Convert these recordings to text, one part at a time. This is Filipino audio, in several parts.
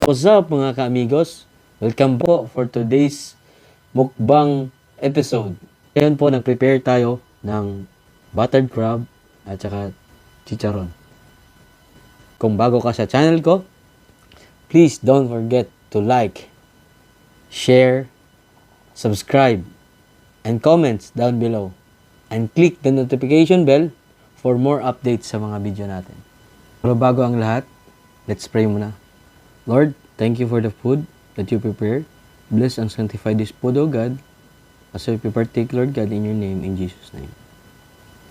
What's up mga ka-amigos? Welcome po for today's mukbang episode. Ngayon po nag-prepare tayo ng buttered crab at saka chicharon. Kung bago ka sa channel ko, please don't forget to like, share, subscribe, and comments down below. And click the notification bell for more updates sa mga video natin. Pero bago ang lahat, let's pray muna. Lord, thank you for the food that you prepared. Bless and sanctify this food, O God, as we partake, Lord God, in your name, in Jesus' name.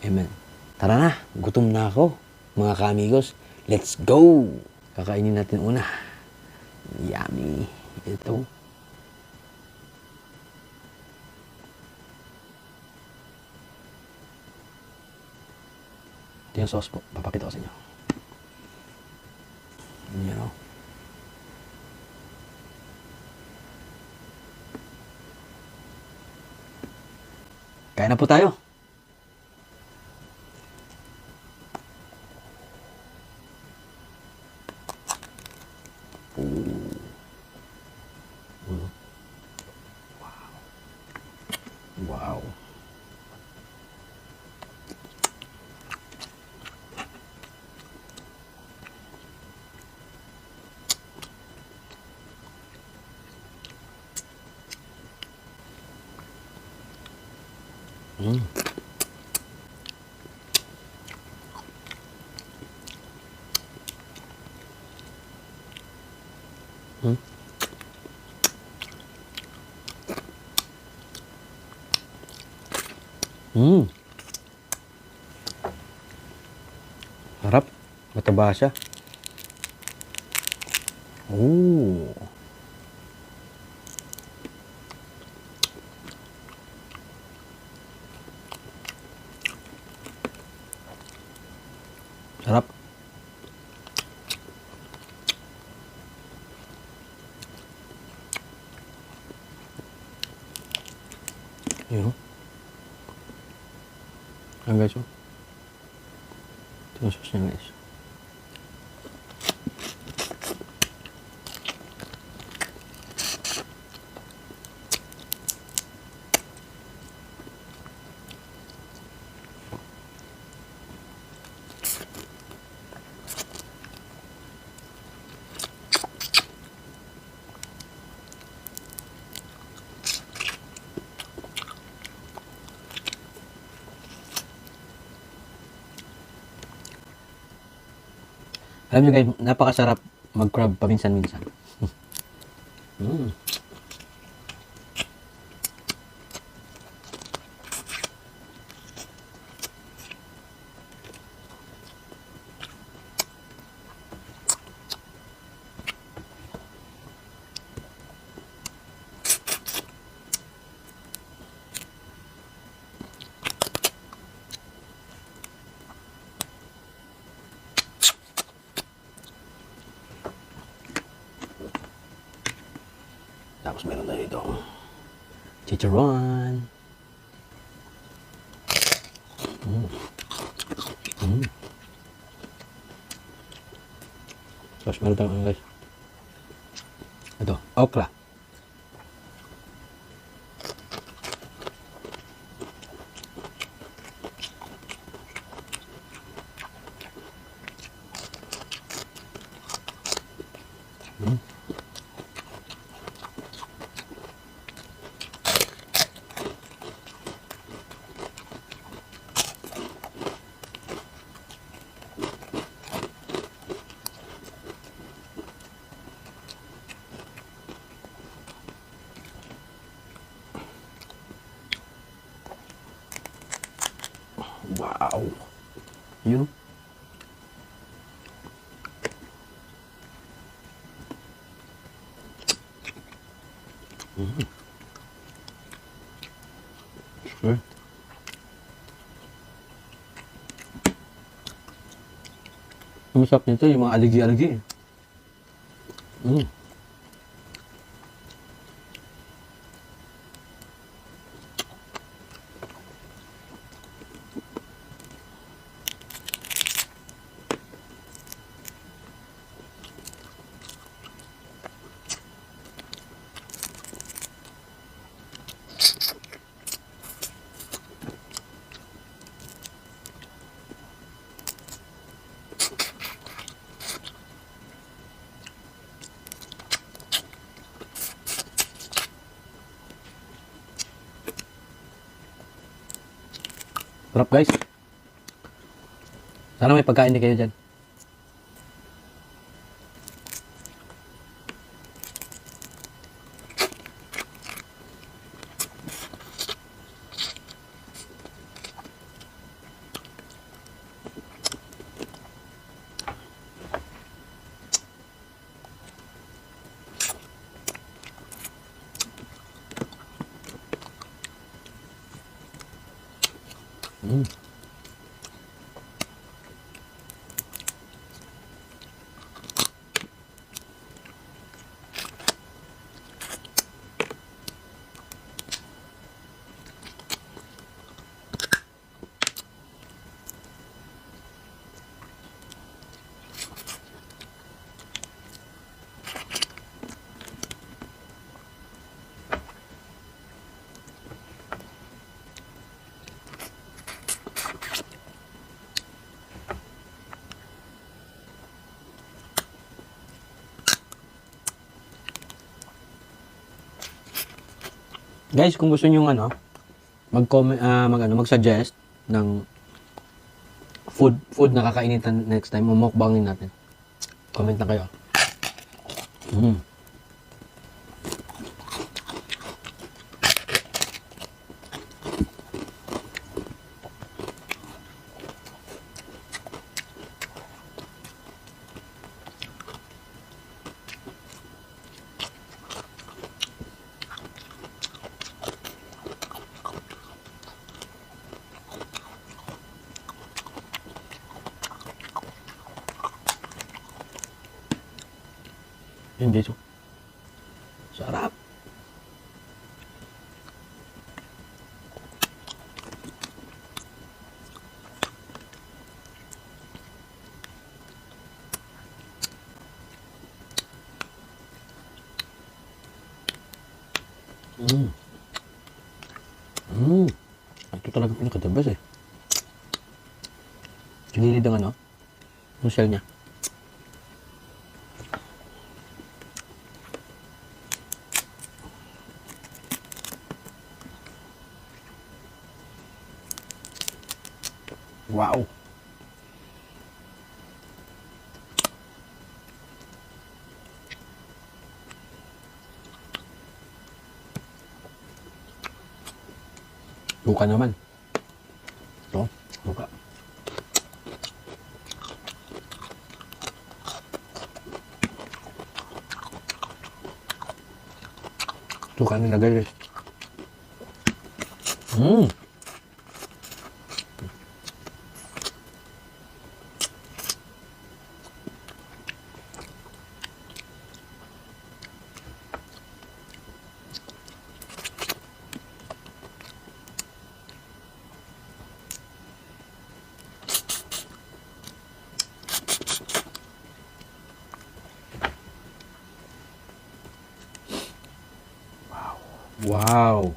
Amen. Tara na, gutom na ako, mga ka-amigos. Let's go! Kakainin natin una. Yummy. Ito. Ito yung sauce po. Papakita ko sa inyo. Yan o. Kain na po tayo. Wow. Mm. Mm. Mm. Harap. Mataba siya. Ooh. Sarap. Yun. Ayan guys. Ito yung sauce niya guys. Alam nyo guys, napakasarap mag-crab paminsan-minsan. Mm. Tapos meron tayo ito. Chicharon. Mm. Mm. Tapos meron tayo guys. Ito, okra. Mm. Wow. Yun. Mm. Sure. Ang masarap nito yung mga aligi-aligi. Mm. Sarap guys. Sana may pagkain din kayo dyan. Mm. Guys, kung gusto niyo mag-comment mag-suggest ng food na kakainitan next time, mukbangin natin. Comment na kayo. Mm. Yun guys, oh. Sarap. Mm. Mm. Ito talaga pinaka-the best eh. Kinilid ang yung shell niya. Wow. Suka naman. Ito, suka. Suka nilagay guys. Mmm. Wow.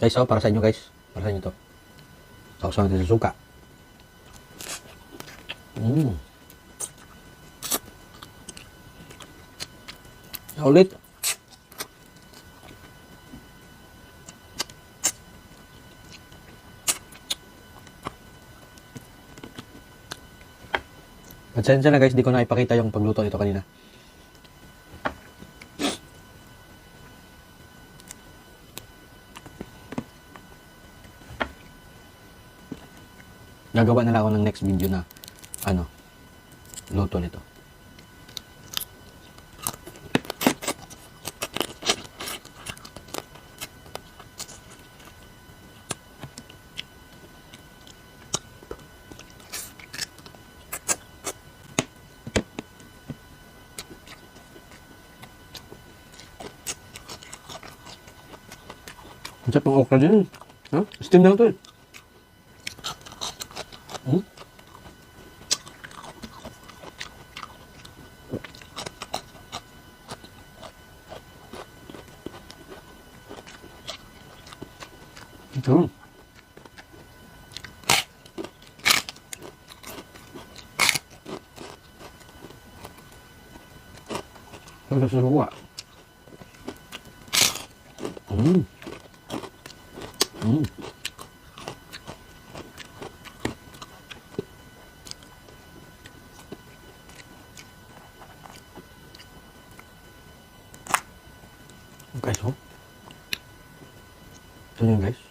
Guys, para sa inyo guys. Para sa inyo to. Sausaw natin sa suka. Mm. Ulit. Pasensya na guys, di ko na ipakita yung pagluto nito kanina. Gagawa na lang ako ng next video na luto nito. Ang sarap ng okra din. Ha? Steam na lang to eh. Hmm? Ito. Ito sa suwa. Mm. Mm. Guys, oh. Ito yun, guys.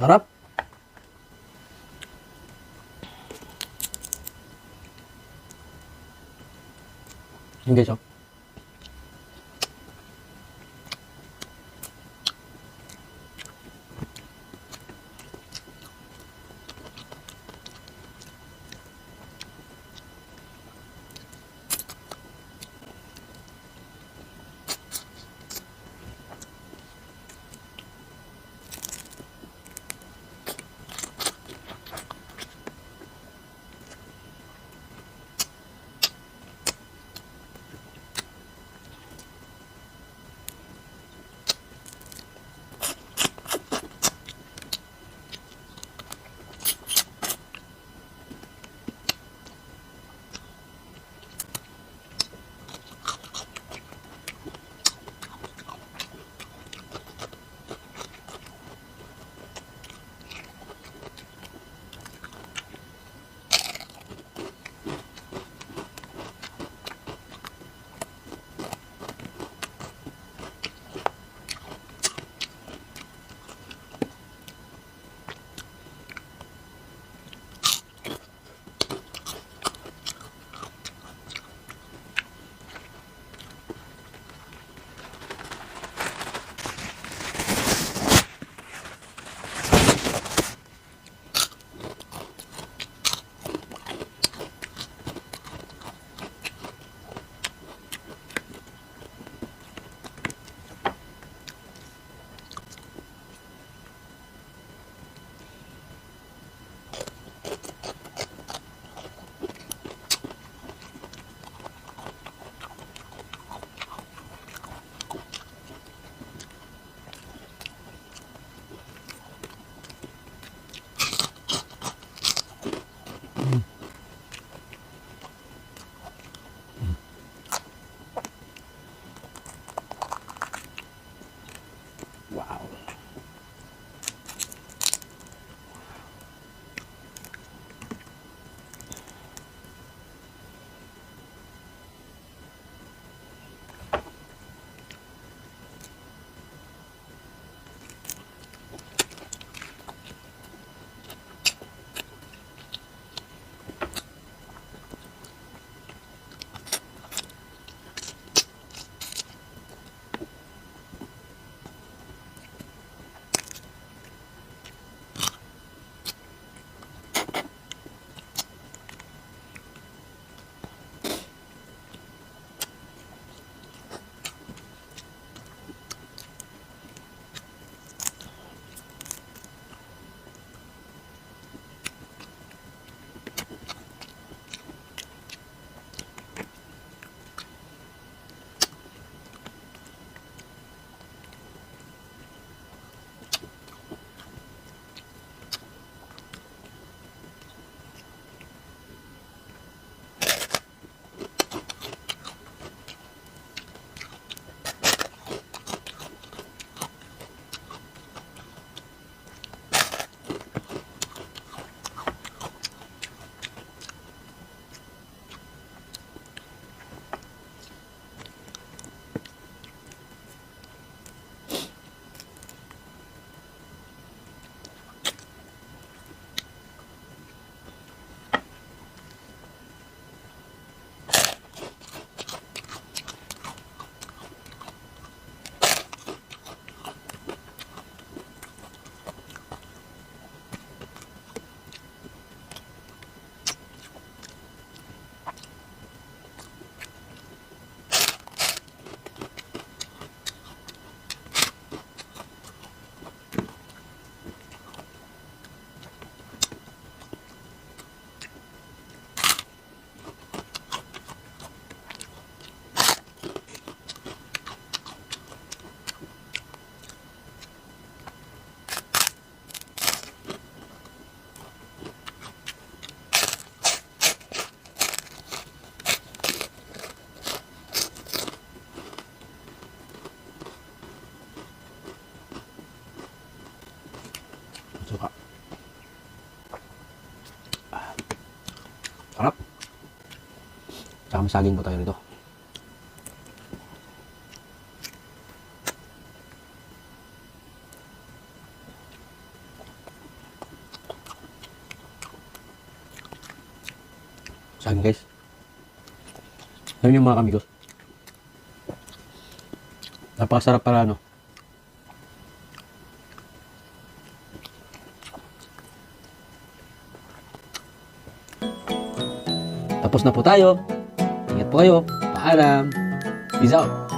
Harap. Yun guys, oh. Wow. Tsaka masaging po tayo rito. Saging guys. Alam niyo mga kamigos. Napakasarap para ano. Tapos na po tayo. Ingat po kayo. Paalam. Peace out.